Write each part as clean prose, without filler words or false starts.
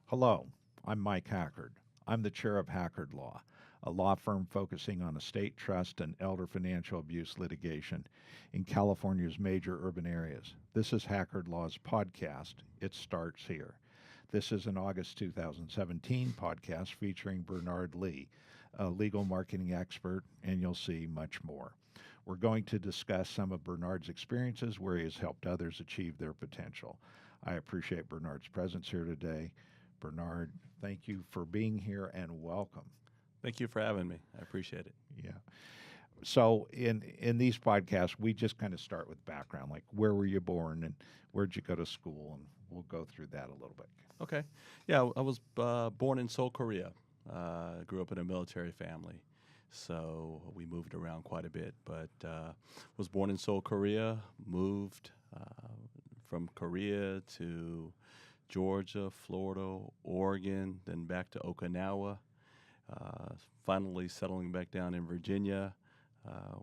Hello, I'm Mike Hackard. I'm the chair of Hackard Law, a law firm focusing on estate trust and elder financial abuse litigation in California's major urban areas. This is Hackard Law's podcast. It starts here. This is an August 2017 podcast featuring Bernard Lee, a legal marketing expert, and you'll see much more. We're going to discuss some of Bernard's experiences where he has helped others achieve their potential. I appreciate Bernard's presence here today. Bernard, thank you for being here and welcome. Thank you for having me. I appreciate it. Yeah. So in these podcasts, we just kind of start with background, like where were you born and where'd you go to school, and we'll go through that a little bit. Okay. Yeah, I was born in Seoul, Korea. Grew up in a military family, so we moved around quite a bit. But was born in Seoul, Korea. Moved from Korea to Georgia, Florida, Oregon, then back to Okinawa. Finally settling back down in Virginia,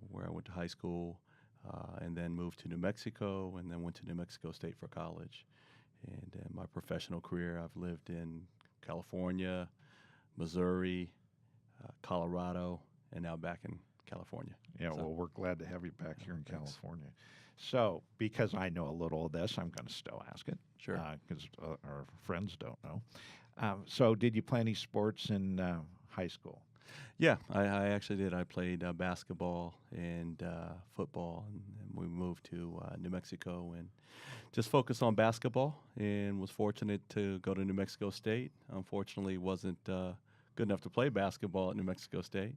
where I went to high school, and then moved to New Mexico, and then went to New Mexico State for college. And in my professional career, I've lived in California, Missouri, Colorado, and now back in California. Yeah, well, we're glad to have you back here in California. So, because I know a little of this, I'm going to still ask it. Sure. Because our friends don't know. So, did you play any sports in high school? Yeah, I actually did. I played basketball and football, and we moved to New Mexico and just focused on basketball, and was fortunate to go to New Mexico State. Unfortunately, wasn't good enough to play basketball at New Mexico State,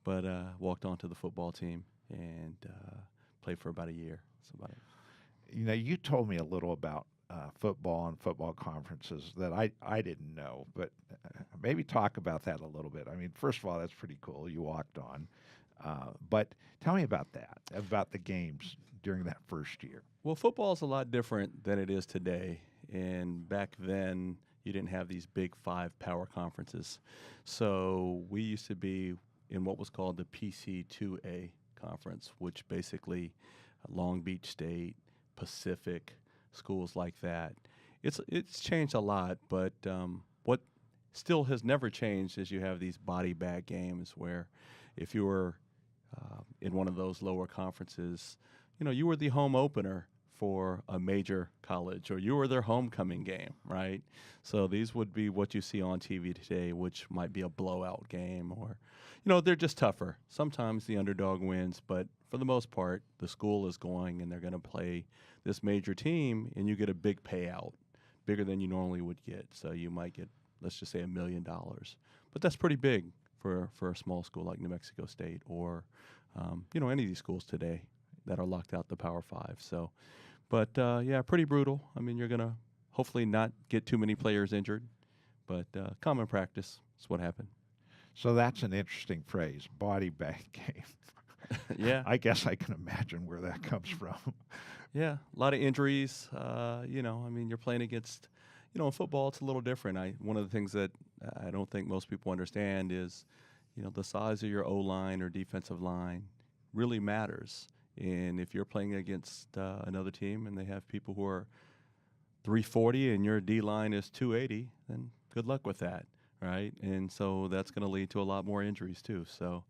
but walked onto the football team and played for about a year. You know, you told me a little about football and football conferences that I didn't know, but maybe talk about that a little bit. I mean, first of all, that's pretty cool. You walked on. But tell me about that, about the games during that first year. Well, football is a lot different than it is today. And back then, you didn't have these big 5 power conferences. So we used to be in what was called the PC2A conference, which basically Long Beach State, Pacific, schools like that. It's changed a lot, but what still has never changed is you have these body bag games where if you were in one of those lower conferences, you know, you were the home opener for a major college, or you were their homecoming game, right? So these would be what you see on TV today, which might be a blowout game, or, you know, they're just tougher. Sometimes the underdog wins, but for the most part, the school is going and they're going to play this major team, and you get a big payout, bigger than you normally would get. So you might get, let's just say, $1 million, but that's pretty big for a small school like New Mexico State, or you know, any of these schools today that are locked out the Power 5. So, but yeah, pretty brutal. I mean, you're going to hopefully not get too many players injured, but common practice is what happened. So that's an interesting phrase, body bag game. Yeah. I guess I can imagine where that comes from. Yeah, a lot of injuries. You know, I mean, you're playing against, you know, in football, it's a little different. One of the things that I don't think most people understand is, you know, the size of your O-line or defensive line really matters. And if you're playing against another team and they have people who are 340 and your D-line is 280, then good luck with that, right? And so that's going to lead to a lot more injuries too. So,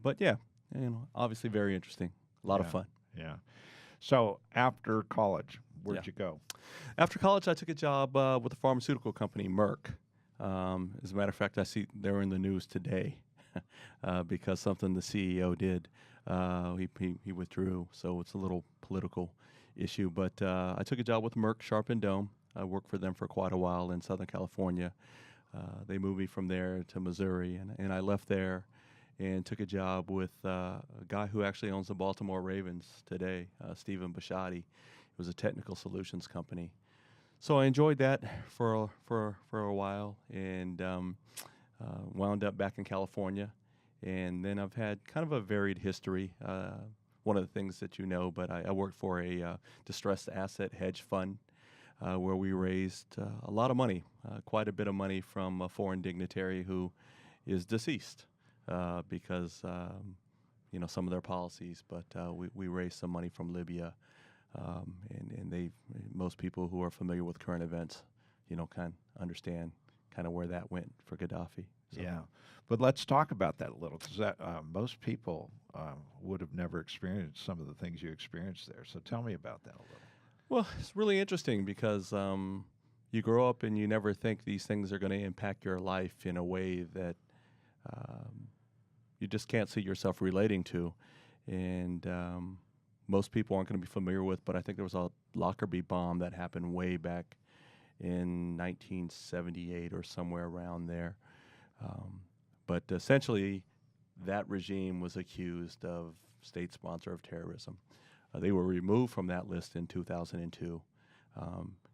but yeah, you know, obviously very interesting, a lot of fun. Yeah. So after college, where'd you go? After college, I took a job with a pharmaceutical company, Merck. As a matter of fact, I see they're in the news today because something the CEO did. He withdrew, so it's a little political issue. But I took a job with Merck Sharp and Dome. I worked for them for quite a while in Southern California. They moved me from there to Missouri, and I left there and took a job with a guy who actually owns the Baltimore Ravens today, Stephen Bisciotti. It was a technical solutions company. So I enjoyed that for a while, and wound up back in California. And then I've had kind of a varied history. One of the things that you know, but I worked for a distressed asset hedge fund where we raised a lot of money, quite a bit of money from a foreign dignitary who is deceased because you know, some of their policies. But we raised some money from Libya, and most people who are familiar with current events, you know, kind of understand kind of where that went for Gaddafi. So. Yeah, but let's talk about that a little, because most people would have never experienced some of the things you experienced there. So tell me about that a little. Well, it's really interesting because you grow up and you never think these things are going to impact your life in a way that you just can't see yourself relating to. And most people aren't going to be familiar with, but I think there was a Lockerbie bomb that happened way back in 1978 or somewhere around there. But essentially, that regime was accused of state sponsor of terrorism. They were removed from that list in 2002.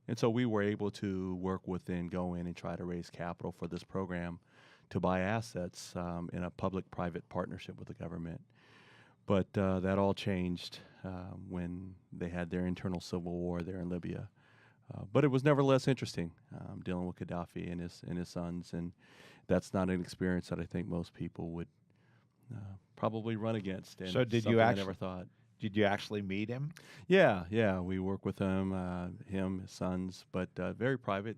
And so we were able to work with and go in and try to raise capital for this program to buy assets in a public-private partnership with the government. But that all changed when they had their internal civil war there in Libya. But it was nevertheless interesting dealing with Gaddafi and his sons, and that's not an experience that I think most people would probably run against. And So did you something I actually never thought. Did you actually meet him? Yeah, we work with him, his sons, but very private.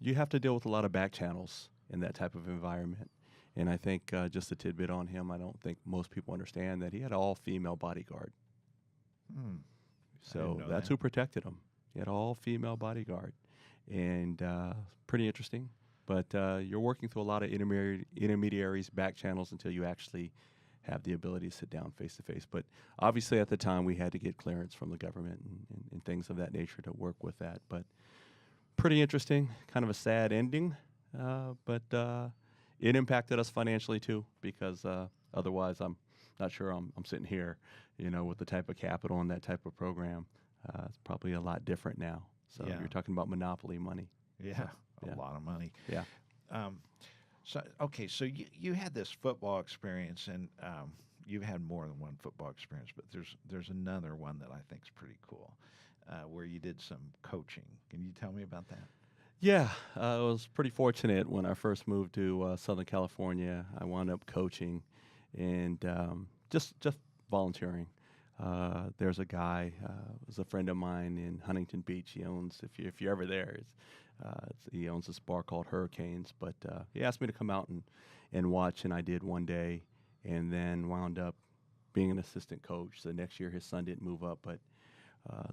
You have to deal with a lot of back channels in that type of environment. And I think just a tidbit on him, I don't think most people understand that he had an all-female bodyguard. So that's who protected him. He had an all-female bodyguard. And pretty interesting. But you're working through a lot of intermediaries, back channels, until you actually have the ability to sit down face-to-face. But obviously at the time we had to get clearance from the government and things of that nature to work with that. But pretty interesting, kind of a sad ending. But it impacted us financially too, because otherwise I'm not sure I'm sitting here, with the type of capital and that type of program. It's probably a lot different now. So you're talking about monopoly money. Yeah, a lot of money. Yeah. So you had this football experience, and you've had more than one football experience, but there's another one that I think is pretty cool, where you did some coaching. Can you tell me about that? Yeah, I was pretty fortunate when I first moved to Southern California. I wound up coaching and just volunteering. There's a guy, was a friend of mine in Huntington Beach. He owns, if you're ever there, he owns this bar called Hurricanes. But he asked me to come out and watch, and I did one day, and then wound up being an assistant coach. The next year, his son didn't move up, but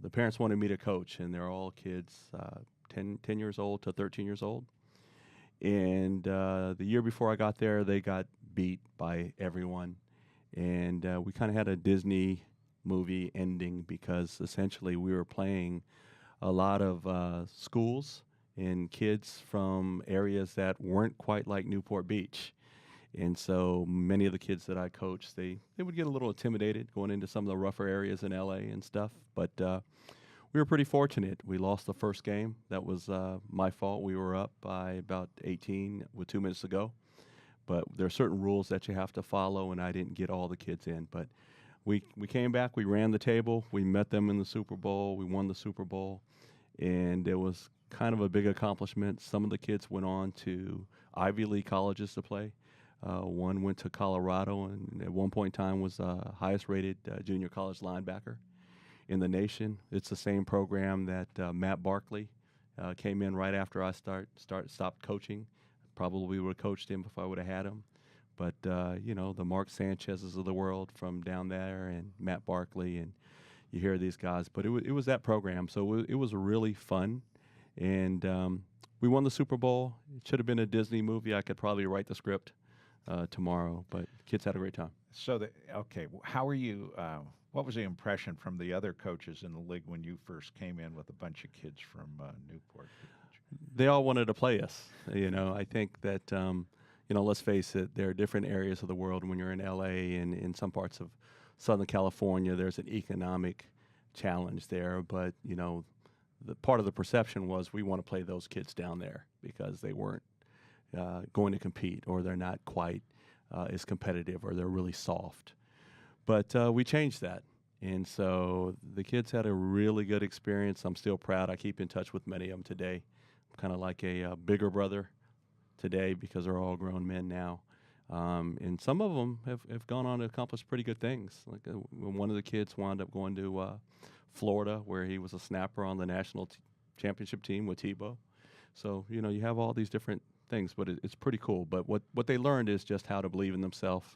the parents wanted me to coach, and they're all kids 10 years old to 13 years old. And the year before I got there, they got beat by everyone. And we kind of had a Disney movie ending, because essentially we were playing a lot of schools and kids from areas that weren't quite like Newport Beach. And so many of the kids that I coached, they would get a little intimidated going into some of the rougher areas in LA and stuff. But we were pretty fortunate. We lost the first game. That was my fault. We were up by about 18 with 2 minutes to go. But there are certain rules that you have to follow, and I didn't get all the kids in. But we came back. We ran the table. We met them in the Super Bowl. We won the Super Bowl. And it was kind of a big accomplishment. Some of the kids went on to Ivy League colleges to play. One went to Colorado, and at one point in time was highest-rated junior college linebacker in the nation. It's the same program that Matt Barkley came in right after I stopped coaching. Probably would have coached him if I would have had him. But, the Mark Sanchez's of the world from down there, and Matt Barkley, and you hear these guys. But it was that program, so it was really fun. And we won the Super Bowl. It should have been a Disney movie. I could probably write the script tomorrow, but kids had a great time. So, how were you, what was the impression from the other coaches in the league when you first came in with a bunch of kids from Newport Beach? They all wanted to play us. I think that, let's face it, there are different areas of the world. When you're in LA and in some parts of Southern California, there's an economic challenge there. But, the part of the perception was we want to play those kids down there because they weren't going to compete, or they're not quite as competitive, or they're really soft. But we changed that. And so the kids had a really good experience. I'm still proud. I keep in touch with many of them today. I'm kind of like a bigger brother today, because they're all grown men now. And some of them have gone on to accomplish pretty good things. Like one of the kids wound up going to Florida, where he was a snapper on the national championship team with Tebow. So, you have all these different things, but it's pretty cool. But what they learned is just how to believe in themselves,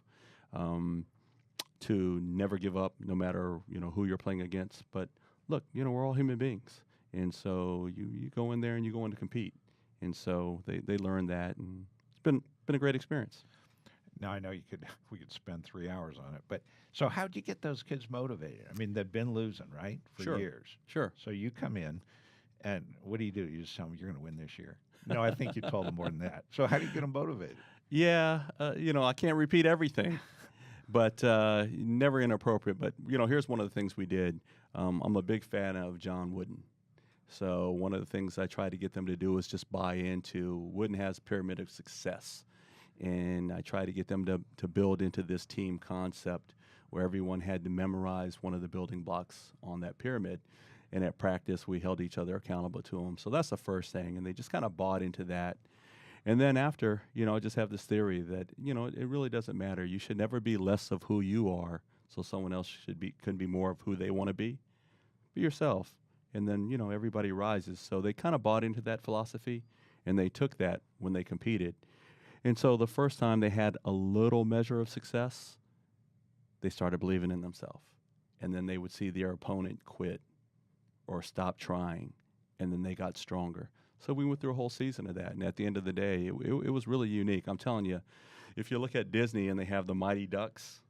to never give up, no matter who you're playing against. But look, we're all human beings, and so you go in there and you go in to compete, and so they learned that, and it's been a great experience. Now I know we could spend 3 hours on it, but so how'd you get those kids motivated? I mean, they've been losing, right, for Sure. years. Sure. So you come in, and what do? You just tell them you're going to win this year. No, I think you told them more than that. So how do you get them motivated? Yeah, I can't repeat everything, but never inappropriate. But here's one of the things we did. I'm a big fan of John Wooden. So one of the things I try to get them to do is just buy into Wooden has pyramid of success. And I try to get them to build into this team concept where everyone had to memorize one of the building blocks on that pyramid. And at practice, we held each other accountable to them. So that's the first thing. And they just kind of bought into that. And then after, I just have this theory that, it really doesn't matter. You should never be less of who you are, so someone else couldn't be more of who they want to be. Be yourself. And then, everybody rises. So they kind of bought into that philosophy, and they took that when they competed. And so the first time they had a little measure of success, they started believing in themselves. And then they would see their opponent quit or stop trying, and then they got stronger. So we went through a whole season of that. And at the end of the day, it was really unique. I'm telling you, if you look at Disney and they have the Mighty Ducks,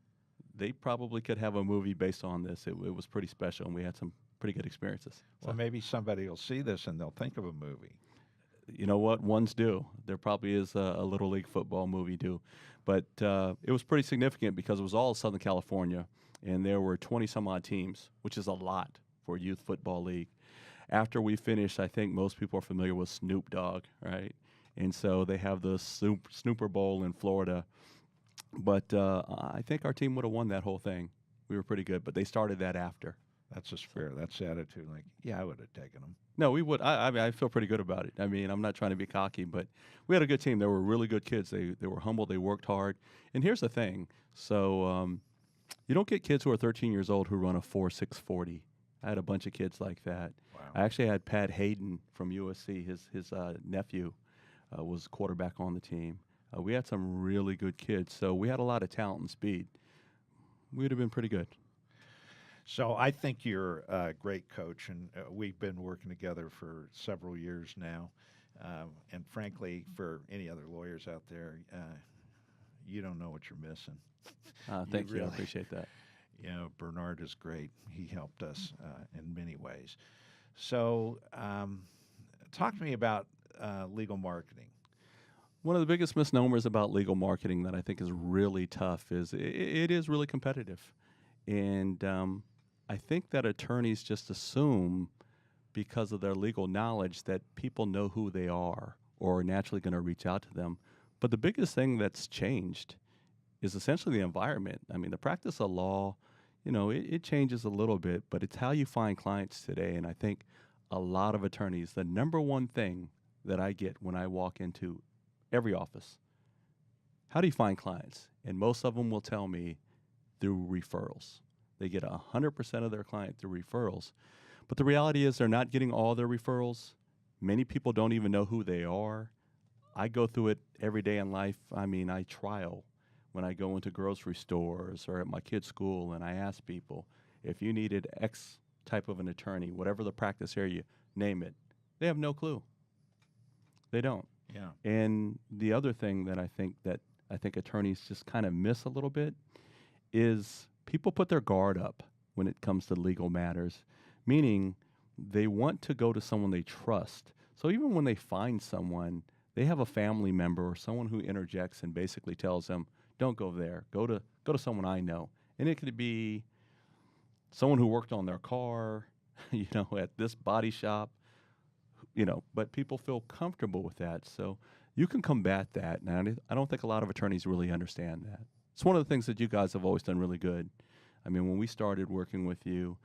they probably could have a movie based on this. It was pretty special, and we had some pretty good experiences. Well, maybe somebody will see this and they'll think of a movie. You know what? Ones do. There probably is a Little League football movie due. But it was pretty significant because it was all Southern California, and there were 20-some-odd teams, which is a lot for a youth football league. After we finished, I think most people are familiar with Snoop Dogg, right? And so they have the Snooper Bowl in Florida. But I think our team would have won that whole thing. We were pretty good, but they started that after. That's just fair. That's the attitude. Like, yeah, I would have taken them. No, we would. I mean, I feel pretty good about it. I mean, I'm not trying to be cocky, but we had a good team. They were really good kids. They were humble. They worked hard. And here's the thing. So you don't get kids who are 13 years old who run a 4.640. I had a bunch of kids like that. Wow. I actually had Pat Hayden from USC. His nephew was quarterback on the team. We had some really good kids. So we had a lot of talent and speed. We would have been pretty good. So I think you're a great coach, and we've been working together for several years now. And frankly, for any other lawyers out there, you don't know what you're missing. Thank you. Really, I appreciate that. Bernard is great. He helped us in many ways. So talk to me about legal marketing. One of the biggest misnomers about legal marketing that I think is really tough is it is really competitive. And I think that attorneys just assume, because of their legal knowledge, that people know who they are or are naturally going to reach out to them. But the biggest thing that's changed is essentially the environment. I mean, the practice of law, it changes a little bit, but it's how you find clients today. And I think a lot of attorneys, the number one thing that I get when I walk into every office, how do you find clients? And most of them will tell me through referrals. They get 100% of their client through referrals. But the reality is they're not getting all their referrals. Many people don't even know who they are. I go through it every day in life. I mean, I trial when I go into grocery stores or at my kid's school, and I ask people, if you needed X type of an attorney, whatever the practice area, name it. They have no clue. They don't. Yeah. And the other thing that I think attorneys just kind of miss a little bit is people put their guard up when it comes to legal matters, meaning they want to go to someone they trust. So even when they find someone, they have a family member or someone who interjects and basically tells them, don't go there, go to someone I know. And it could be someone who worked on their car, at this body shop, but people feel comfortable with that. So you can combat that. And I don't think a lot of attorneys really understand that. It's one of the things that you guys have always done really good. I mean, when we started working with you,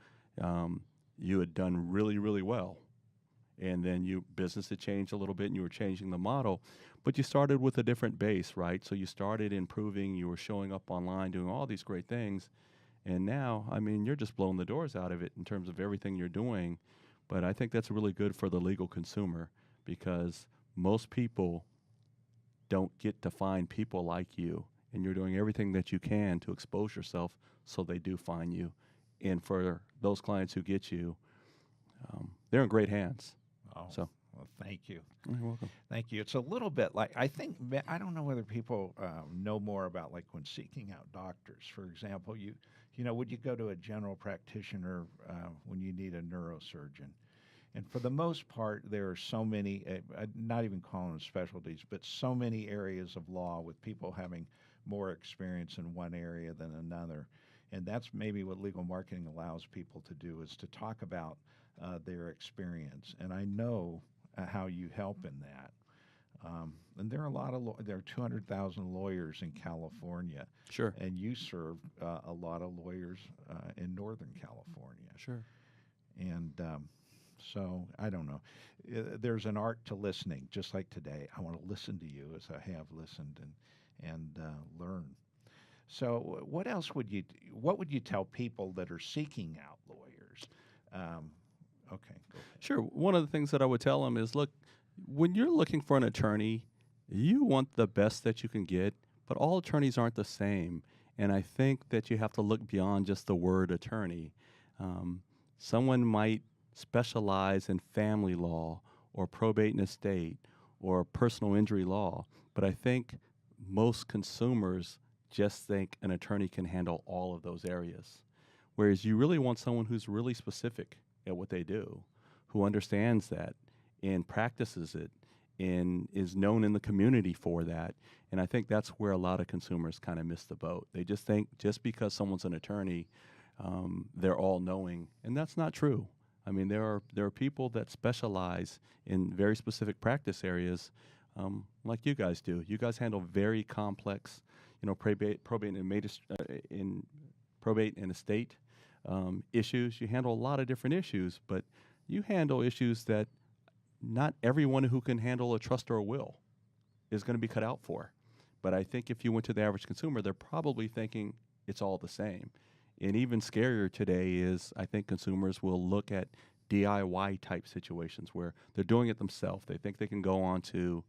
you had done really, really well. And then business had changed a little bit and you were changing the model, but you started with a different base, right? So you started improving, you were showing up online, doing all these great things. And now, I mean, you're just blowing the doors out of it in terms of everything you're doing. But I think that's really good for the legal consumer because most people don't get to find people like you, and you're doing everything that you can to expose yourself so they do find you. And for those clients who get you, they're in great hands. Oh, So, well, thank you. you're welcome. Thank you. It's a little bit like, I think, I don't know whether people know more about, like, when seeking out doctors. For example, would you go to a general practitioner when you need a neurosurgeon? And for the most part, there are so many, not even calling them specialties, but so many areas of law with people having more experience in one area than another. And that's maybe what legal marketing allows people to do, is to talk about their experience. And I know how you help in that. And there are a lot of there are 200,000 lawyers in California, Sure. and you serve a lot of lawyers in Northern California. Sure. And so I don't know. There's an art to listening, just like today. I want to listen to you as I have listened and learn. So what else would you tell people that are seeking out lawyers? Okay, go ahead. Sure. One of the things that I would tell them is, look, when you're looking for an attorney, you want the best that you can get, but all attorneys aren't the same. And I think that you have to look beyond just the word attorney. Someone might specialize in family law or probate and estate or personal injury law, but I think most consumers just think an attorney can handle all of those areas. Whereas you really want someone who's really specific at what they do, who understands that and practices it and is known in the community for that. And I think that's where a lot of consumers kind of miss the boat. They just think just because someone's an attorney, they're all knowing, and that's not true. I mean, there are people that specialize in very specific practice areas, like you guys do. You guys handle very complex, probate and estate issues. You handle a lot of different issues, but you handle issues that not everyone who can handle a trust or a will is going to be cut out for. But I think if you went to the average consumer, they're probably thinking it's all the same. And even scarier today is, I think consumers will look at DIY type situations where they're doing it themselves. They think they can go onto,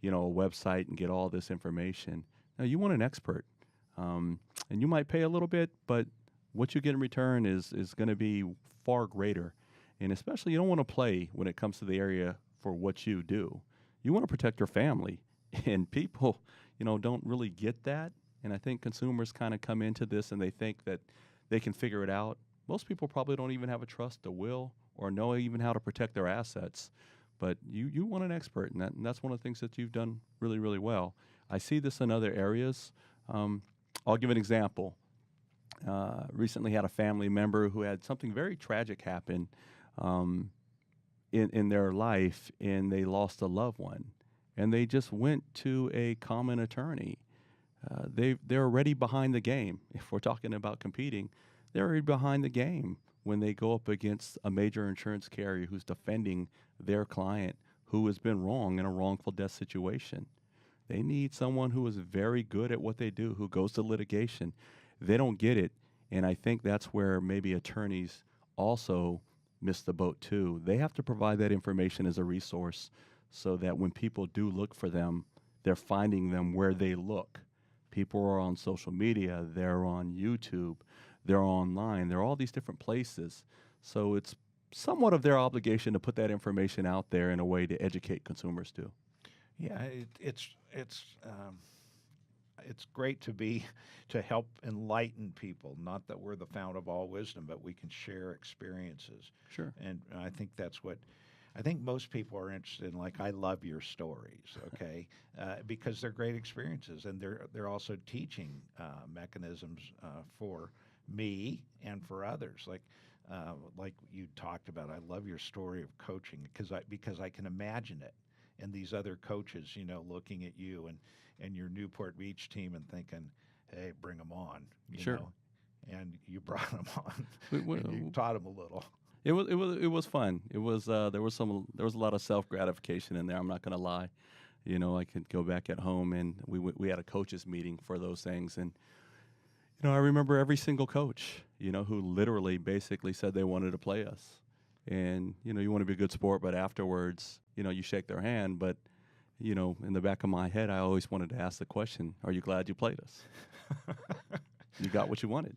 a website and get all this information. Now, you want an expert, and you might pay a little bit, but what you get in return is going to be far greater. And especially, you don't want to play when it comes to the area for what you do. You want to protect your family, and people, don't really get that. And I think consumers kind of come into this and they think that they can figure it out. Most people probably don't even have a trust, a will, or know even how to protect their assets. But you want an expert, and that's one of the things that you've done really, really well. I see this in other areas. I'll give an example. Recently had a family member who had something very tragic happen in their life, and they lost a loved one. And they just went to a common attorney. They're already behind the game. If we're talking about competing, they're already behind the game when they go up against a major insurance carrier who's defending their client who has been wrong in a wrongful death situation. They need someone who is very good at what they do, who goes to litigation. They don't get it, and I think that's where maybe attorneys also miss the boat too. They have to provide that information as a resource so that when people do look for them, they're finding them where they look. People are on social media, they're on YouTube, they're online, they're all these different places. So it's somewhat of their obligation to put that information out there in a way to educate consumers too. Yeah, it's great to help enlighten people. Not that we're the fount of all wisdom, but we can share experiences. Sure. And I think that's what I think most people are interested in. Like, I love your stories, okay, because they're great experiences, and they're also teaching mechanisms for me and for others. Like you talked about, I love your story of coaching because I can imagine it. And these other coaches, looking at you and your Newport Beach team and thinking, hey, bring them on, Sure. And you brought them on. And you taught them a little. It was fun. It was there was a lot of self-gratification in there. I'm not going to lie. I could go back at home and we had a coaches meeting for those things, and I remember every single coach, who literally basically said they wanted to play us. And you want to be a good sport, but afterwards, you shake their hand, but in the back of my head, I always wanted to ask the question, are you glad you played us? You got what you wanted.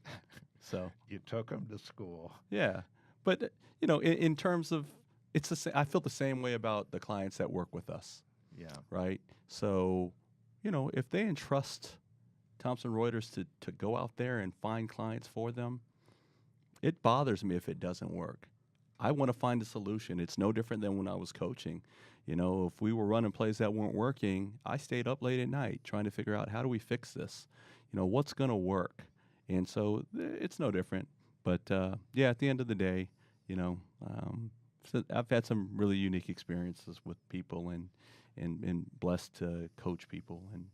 So You took them to school. yeah, but in terms of it's I feel the same way about the clients that work with us, Yeah. right? So, if they entrust Thomson Reuters to go out there and find clients for them, it bothers me if it doesn't work. I want to find a solution. It's no different than when I was coaching. If we were running plays that weren't working, I stayed up late at night trying to figure out how do we fix this? What's going to work? And so it's no different. But yeah, at the end of the day, so I've had some really unique experiences with people and blessed to coach people, and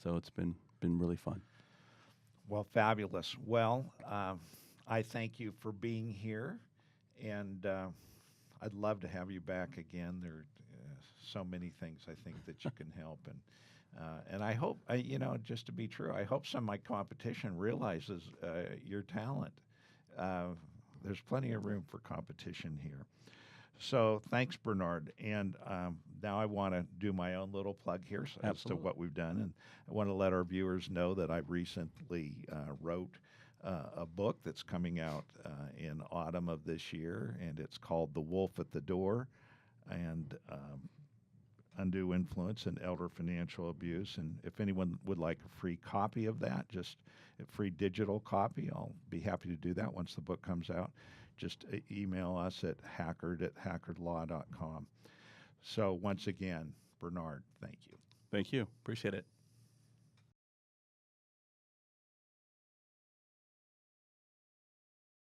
so it's been really fun. Well, fabulous. Well, I thank you for being here, and I'd love to have you back again. There are so many things I think that you can help, and I hope, just to be true, I hope some of my competition realizes your talent. There's plenty of room for competition here. So thanks, Bernard. And now I want to do my own little plug here as to what we've done. And I want to let our viewers know that I recently wrote a book that's coming out in autumn of this year, and it's called The Wolf at the Door, and Undue Influence and Elder Financial Abuse. And if anyone would like a free copy of that, just a free digital copy, I'll be happy to do that once the book comes out. Just email us at hackard@hackardlaw.com. So once again, Bernard, thank you. Thank you. Appreciate it.